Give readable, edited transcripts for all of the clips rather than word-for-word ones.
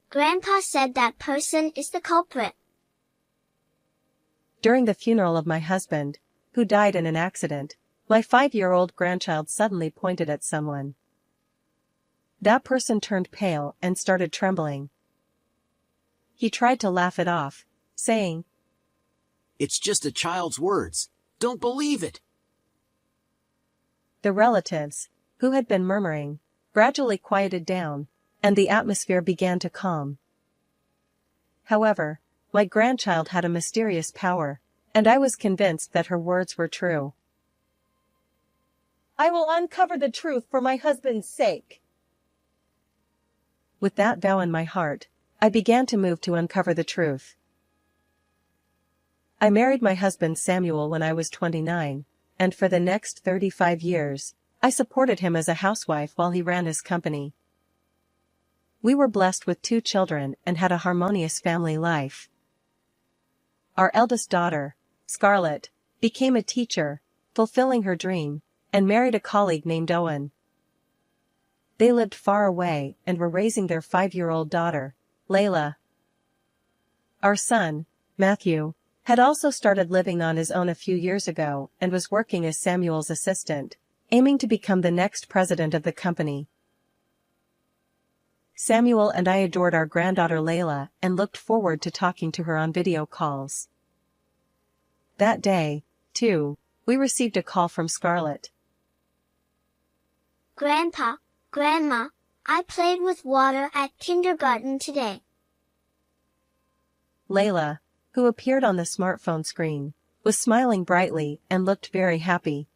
Grandpa said that person is the culprit. During the funeral of my husband, who died in an accident, my 5-year-old grandchild suddenly pointed at someone. That person turned pale and started trembling. He tried to laugh it off, saying, "It's just a child's words. Don't believe it." The relatives, who had been murmuring, gradually quieted down, and the atmosphere began to calm. However, my grandchild had a mysterious power, and I was convinced that her words were true. "I will uncover the truth for my husband's sake." With that vow in my heart, I began to move to uncover the truth. I married my husband Samuel when I was 29, and for the next 35 years, I supported him as a housewife while he ran his company. We were blessed with 2 children and had a harmonious family life. Our eldest daughter, Scarlett, became a teacher, fulfilling her dream, and married a colleague named Owen. They lived far away and were raising their 5-year-old daughter, Layla. Our son, Matthew, had also started living on his own a few years ago and was working as Samuel's assistant, aiming to become the next president of the company. Samuel and I adored our granddaughter Layla and looked forward to talking to her on video calls. That day, too, we received a call from Scarlett. Grandpa, Grandma, I played with water at kindergarten today. Layla, who appeared on the smartphone screen, was smiling brightly and looked very happy.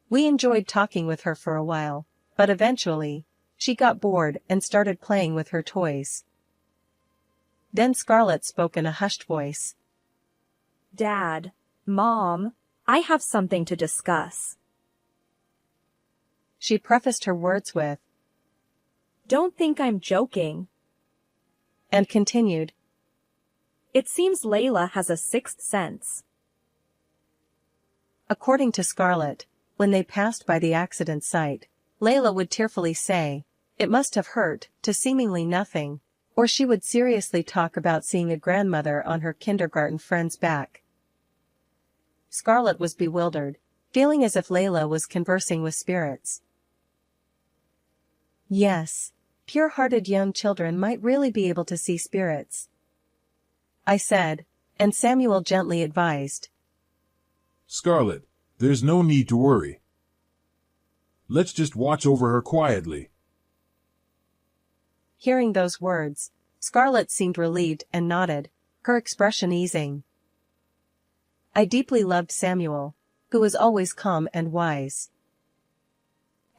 We enjoyed talking with her for a while, but eventually, she got bored and started playing with her toys. Then Scarlett spoke in a hushed voice. "Dad, Mom, I have something to discuss." She prefaced her words with, "Don't think I'm joking." And continued, "It seems Layla has a sixth sense." According to Scarlett, when they passed by the accident site, Layla would tearfully say, "It must have hurt," to seemingly nothing, or she would seriously talk about seeing a grandmother on her kindergarten friend's back. Scarlett was bewildered, feeling as if Layla was conversing with spirits. Yes, pure-hearted young children might really be able to see spirits, I said, and Samuel gently advised. "Scarlett, there's no need to worry. Let's just watch over her quietly." Hearing those words, Scarlett seemed relieved and nodded, her expression easing. I deeply loved Samuel, who was always calm and wise.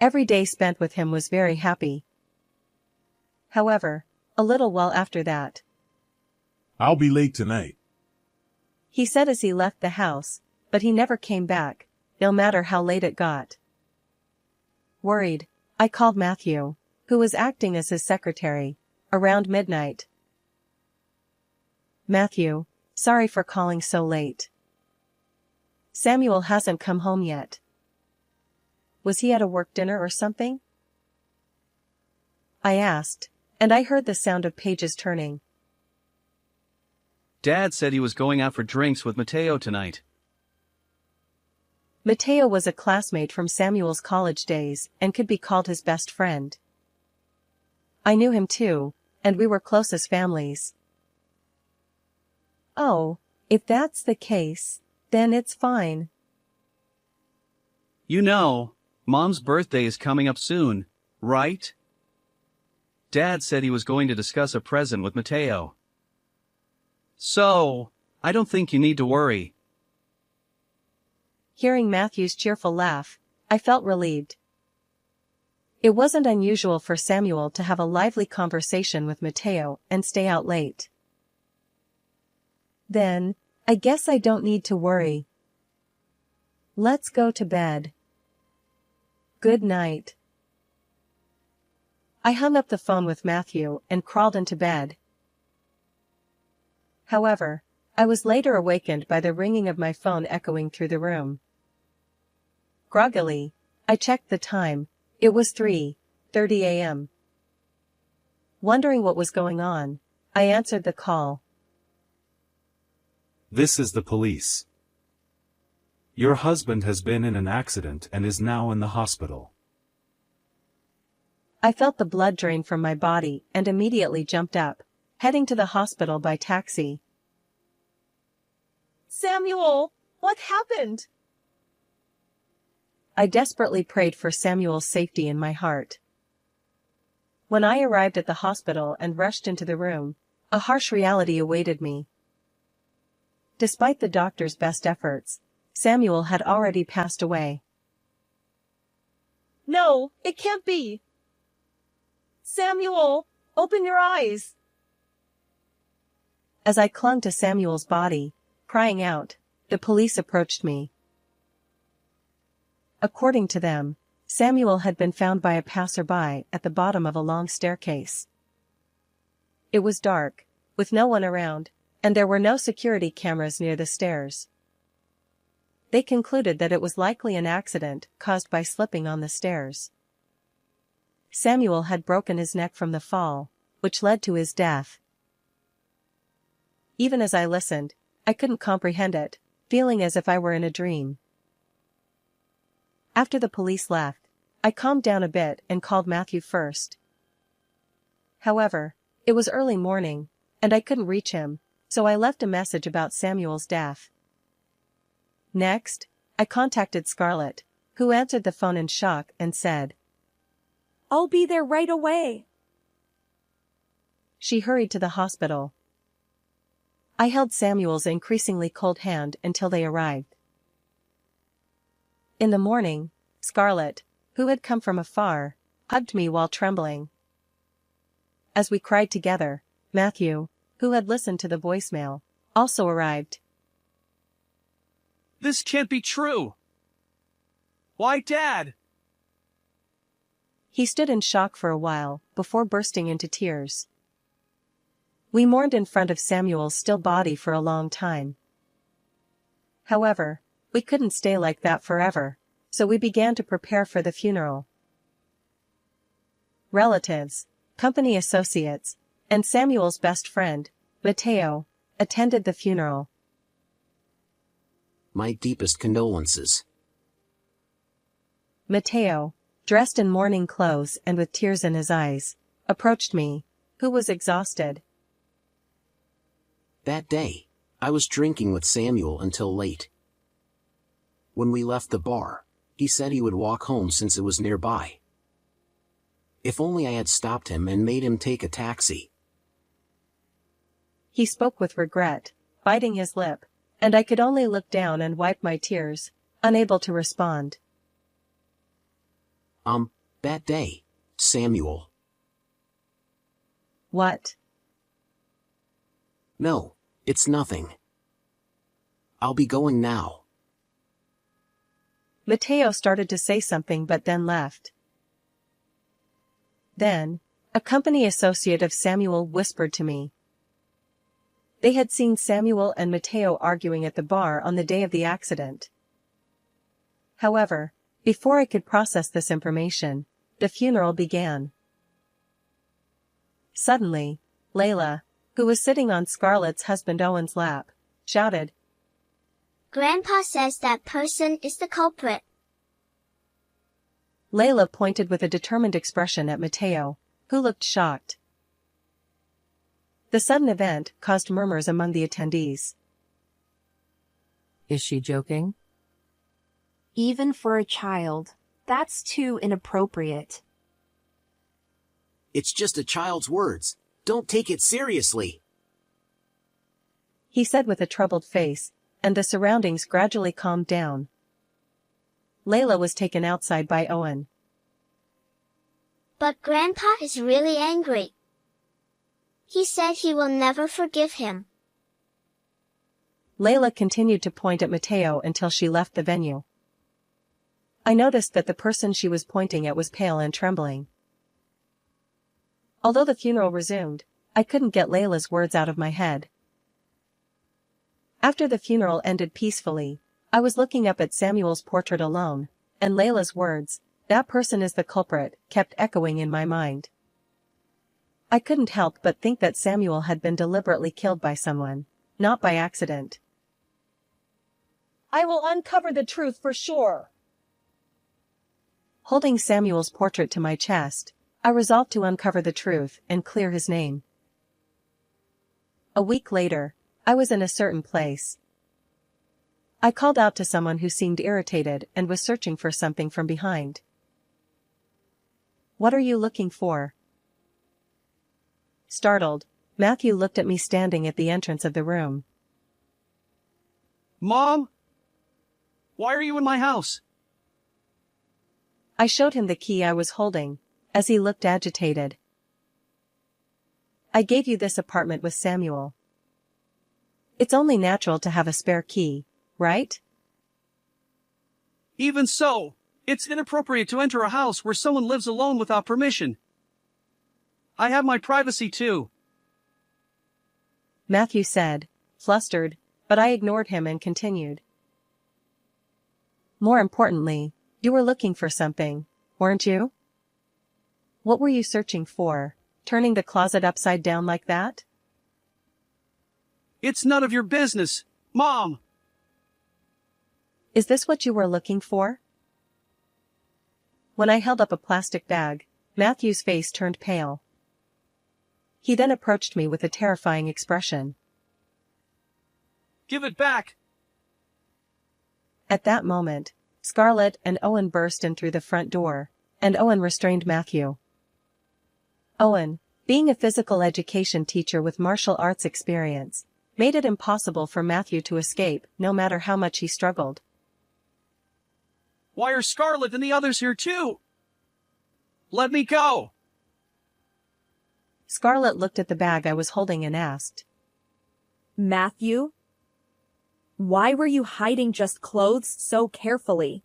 Every day spent with him was very happy. However, a little while after that, "I'll be late tonight," he said as he left the house, but he never came back, no matter how late it got. Worried, I called Matthew, who was acting as his secretary, around midnight. "Matthew, sorry for calling so late. Samuel hasn't come home yet. Was he at a work dinner or something?" I asked, and I heard the sound of pages turning. "Dad said he was going out for drinks with Mateo tonight." Mateo was a classmate from Samuel's college days and could be called his best friend. I knew him too, and we were close as families. "Oh, if that's the case, then it's fine." "You know, Mom's birthday is coming up soon, right? Dad said he was going to discuss a present with Mateo. So, I don't think you need to worry." Hearing Matthew's cheerful laugh, I felt relieved. It wasn't unusual for Samuel to have a lively conversation with Mateo and stay out late. Then, I guess I don't need to worry. Let's go to bed. Good night. I hung up the phone with Matthew and crawled into bed. However, I was later awakened by the ringing of my phone echoing through the room. Groggily, I checked the time. It was 3:30 a.m. Wondering what was going on, I answered the call. This is the police. Your husband has been in an accident and is now in the hospital. I felt the blood drain from my body and immediately jumped up, heading to the hospital by taxi. Samuel, what happened? I desperately prayed for Samuel's safety in my heart. When I arrived at the hospital and rushed into the room, a harsh reality awaited me. Despite the doctor's best efforts, Samuel had already passed away. No, it can't be. Samuel, open your eyes. As I clung to Samuel's body, crying out, the police approached me. According to them, Samuel had been found by a passerby at the bottom of a long staircase. It was dark, with no one around, and there were no security cameras near the stairs. They concluded that it was likely an accident caused by slipping on the stairs. Samuel had broken his neck from the fall, which led to his death. Even as I listened, I couldn't comprehend it, feeling as if I were in a dream. After the police left, I calmed down a bit and called Matthew first. However, it was early morning, and I couldn't reach him, so I left a message about Samuel's death. Next, I contacted Scarlett, who answered the phone in shock and said, I'll be there right away. She hurried to the hospital. I held Samuel's increasingly cold hand until they arrived. In the morning, Scarlett, who had come from afar, hugged me while trembling. As we cried together, Matthew, who had listened to the voicemail, also arrived. This can't be true. Why, Dad? He stood in shock for a while, before bursting into tears. We mourned in front of Samuel's still body for a long time. However, we couldn't stay like that forever, so we began to prepare for the funeral. Relatives, company associates, and Samuel's best friend, Matteo, attended the funeral. My deepest condolences. Matteo, dressed in mourning clothes and with tears in his eyes, approached me, who was exhausted. That day, I was drinking with Samuel until late. When we left the bar, he said he would walk home since it was nearby. If only I had stopped him and made him take a taxi. He spoke with regret, biting his lip, and I could only look down and wipe my tears, unable to respond. That day, Samuel. What? No, it's nothing. I'll be going now. Matteo started to say something but then left. Then, a company associate of Samuel whispered to me. They had seen Samuel and Matteo arguing at the bar on the day of the accident. However, before I could process this information, the funeral began. Suddenly, Layla, who was sitting on Scarlett's husband Owen's lap, shouted, Grandpa says that person is the culprit. Layla pointed with a determined expression at Matteo, who looked shocked. The sudden event caused murmurs among the attendees. Is she joking? Even for a child, that's too inappropriate. It's just a child's words. Don't take it seriously. He said with a troubled face, and the surroundings gradually calmed down. Layla was taken outside by Owen. But Grandpa is really angry. He said he will never forgive him. Layla continued to point at Matteo until she left the venue. I noticed that the person she was pointing at was pale and trembling. Although the funeral resumed, I couldn't get Layla's words out of my head. After the funeral ended peacefully, I was looking up at Samuel's portrait alone, and Layla's words, "That person is the culprit," kept echoing in my mind. I couldn't help but think that Samuel had been deliberately killed by someone, not by accident. I will uncover the truth for sure. Holding Samuel's portrait to my chest, I resolved to uncover the truth and clear his name. A week later, I was in a certain place. I called out to someone who seemed irritated and was searching for something from behind. "What are you looking for?" Startled, Matthew looked at me standing at the entrance of the room. Mom? Why are you in my house? I showed him the key I was holding, as he looked agitated. "I gave you this apartment with Samuel. It's only natural to have a spare key, right?" Even so, it's inappropriate to enter a house where someone lives alone without permission. I have my privacy too. Matthew said, flustered, but I ignored him and continued. "More importantly, you were looking for something, weren't you? What were you searching for, turning the closet upside down like that?" It's none of your business, Mom. "Is this what you were looking for?" When I held up a plastic bag, Matthew's face turned pale. He then approached me with a terrifying expression. Give it back. At that moment, Scarlett and Owen burst in through the front door, and Owen restrained Matthew. Owen, being a physical education teacher with martial arts experience, made it impossible for Matthew to escape, no matter how much he struggled. Why are Scarlett and the others here too? Let me go. Scarlett looked at the bag I was holding and asked, Matthew? Why were you hiding just clothes so carefully?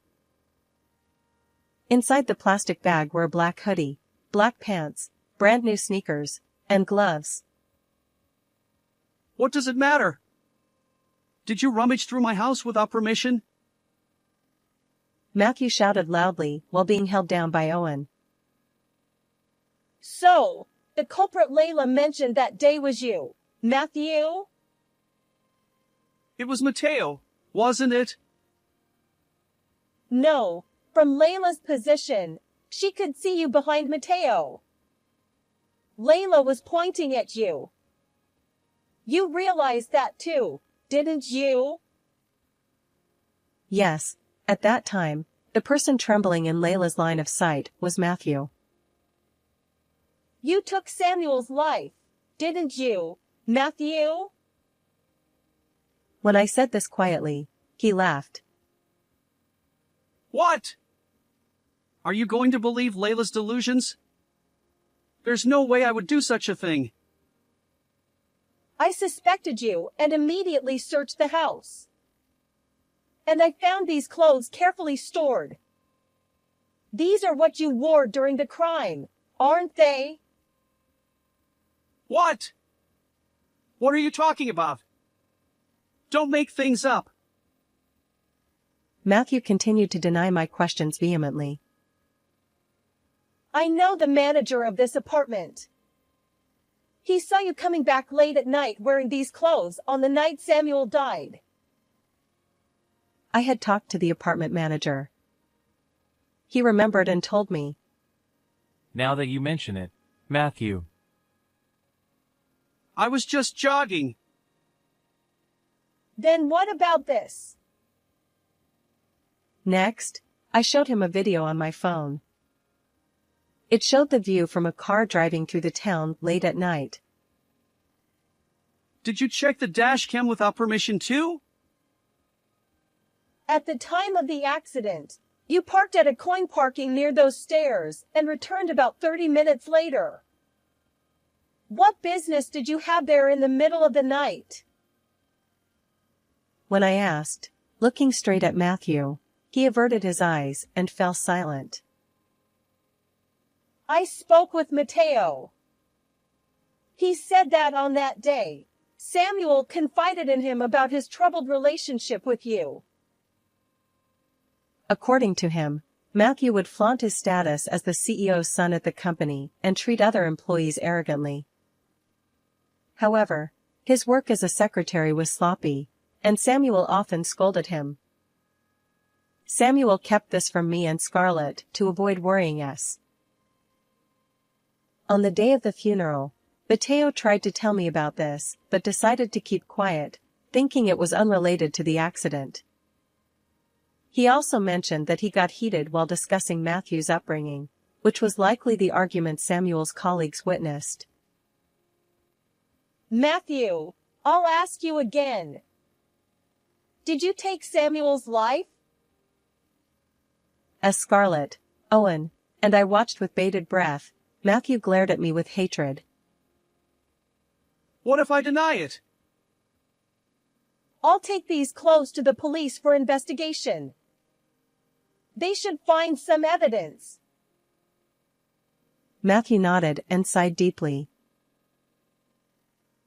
Inside the plastic bag were a black hoodie, black pants, brand new sneakers, and gloves. What does it matter? Did you rummage through my house without permission? Matthew shouted loudly while being held down by Owen. So, the culprit Layla mentioned that day was you, Matthew? It was Mateo, wasn't it? No, from Layla's position, she could see you behind Mateo. Layla was pointing at you. You realized that too, didn't you? Yes, at that time, the person trembling in Layla's line of sight was Matthew. You took Samuel's life, didn't you, Matthew? When I said this quietly, he laughed. What? Are you going to believe Layla's delusions? There's no way I would do such a thing. I suspected you and immediately searched the house. And I found these clothes carefully stored. These are what you wore during the crime, aren't they? What? What are you talking about? Don't make things up. Matthew continued to deny my questions vehemently. I know the manager of this apartment. He saw you coming back late at night wearing these clothes on the night Samuel died. I had talked to the apartment manager. He remembered and told me. Now that you mention it, Matthew. I was just jogging. Then what about this? Next, I showed him a video on my phone. It showed the view from a car driving through the town late at night. Did you check the dash cam without permission too? At the time of the accident, you parked at a coin parking near those stairs and returned about 30 minutes later. What business did you have there in the middle of the night? When I asked, looking straight at Matthew, he averted his eyes and fell silent. I spoke with Mateo. He said that on that day, Samuel confided in him about his troubled relationship with you. According to him, Matthew would flaunt his status as the CEO's son at the company and treat other employees arrogantly. However, his work as a secretary was sloppy, and Samuel often scolded him. Samuel kept this from me and Scarlett to avoid worrying us. On the day of the funeral, Mateo tried to tell me about this, but decided to keep quiet, thinking it was unrelated to the accident. He also mentioned that he got heated while discussing Matthew's upbringing, which was likely the argument Samuel's colleagues witnessed. Matthew, I'll ask you again. Did you take Samuel's life? As Scarlett, Owen, and I watched with bated breath, Matthew glared at me with hatred. What if I deny it? I'll take these clothes to the police for investigation. They should find some evidence. Matthew nodded and sighed deeply.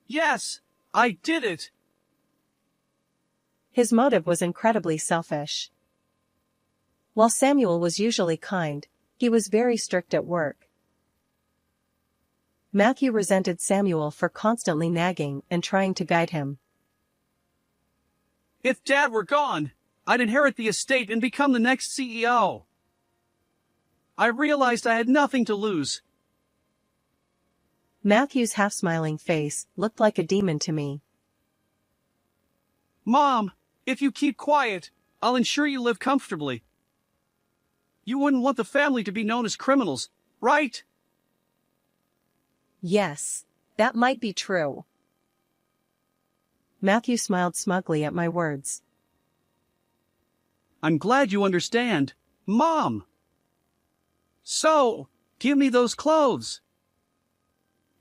Yes, I did it. His motive was incredibly selfish. While Samuel was usually kind, he was very strict at work. Matthew resented Samuel for constantly nagging and trying to guide him. If Dad were gone, I'd inherit the estate and become the next CEO. I realized I had nothing to lose. Matthew's half-smiling face looked like a demon to me. Mom, if you keep quiet, I'll ensure you live comfortably. You wouldn't want the family to be known as criminals, right? Yes, that might be true. Matthew smiled smugly at my words. I'm glad you understand, Mom. So, give me those clothes.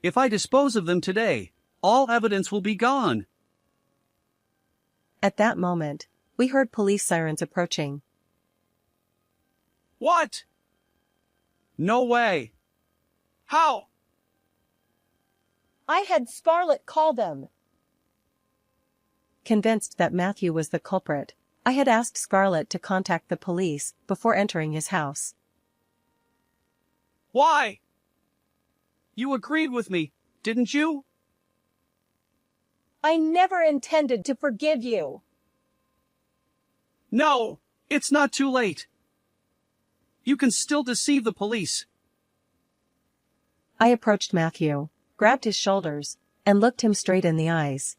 If I dispose of them today, all evidence will be gone. At that moment, we heard police sirens approaching. What? No way. How? I had Scarlett call them. Convinced that Matthew was the culprit, I had asked Scarlett to contact the police before entering his house. Why? You agreed with me, didn't you? I never intended to forgive you. No, it's not too late. You can still deceive the police. I approached Matthew, grabbed his shoulders, and looked him straight in the eyes.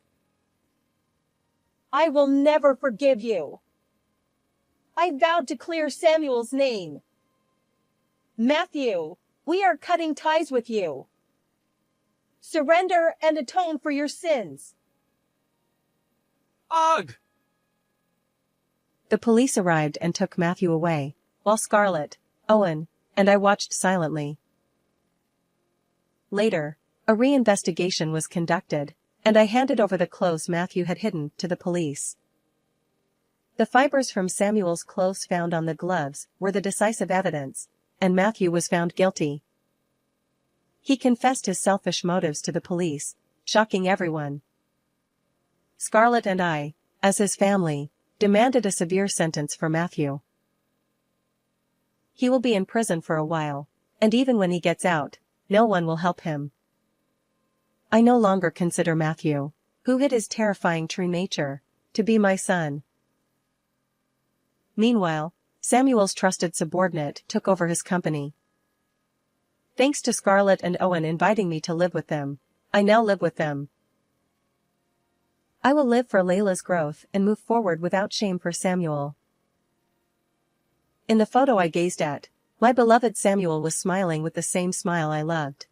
I will never forgive you. I vowed to clear Samuel's name. Matthew, we are cutting ties with you. Surrender and atone for your sins. Ugh! The police arrived and took Matthew away, while Scarlett, Owen, and I watched silently. Later, a reinvestigation was conducted, and I handed over the clothes Matthew had hidden to the police. The fibers from Samuel's clothes found on the gloves were the decisive evidence, and Matthew was found guilty. He confessed his selfish motives to the police, shocking everyone. Scarlett and I, as his family, demanded a severe sentence for Matthew. He will be in prison for a while, and even when he gets out, no one will help him. I no longer consider Matthew, who hid his terrifying true nature, to be my son. Meanwhile, Samuel's trusted subordinate took over his company. Thanks to Scarlett and Owen inviting me to live with them, I now live with them. I will live for Layla's growth and move forward without shame for Samuel. In the photo I gazed at, my beloved Samuel was smiling with the same smile I loved.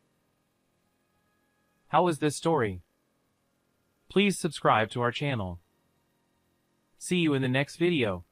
How was this story? Please subscribe to our channel. See you in the next video.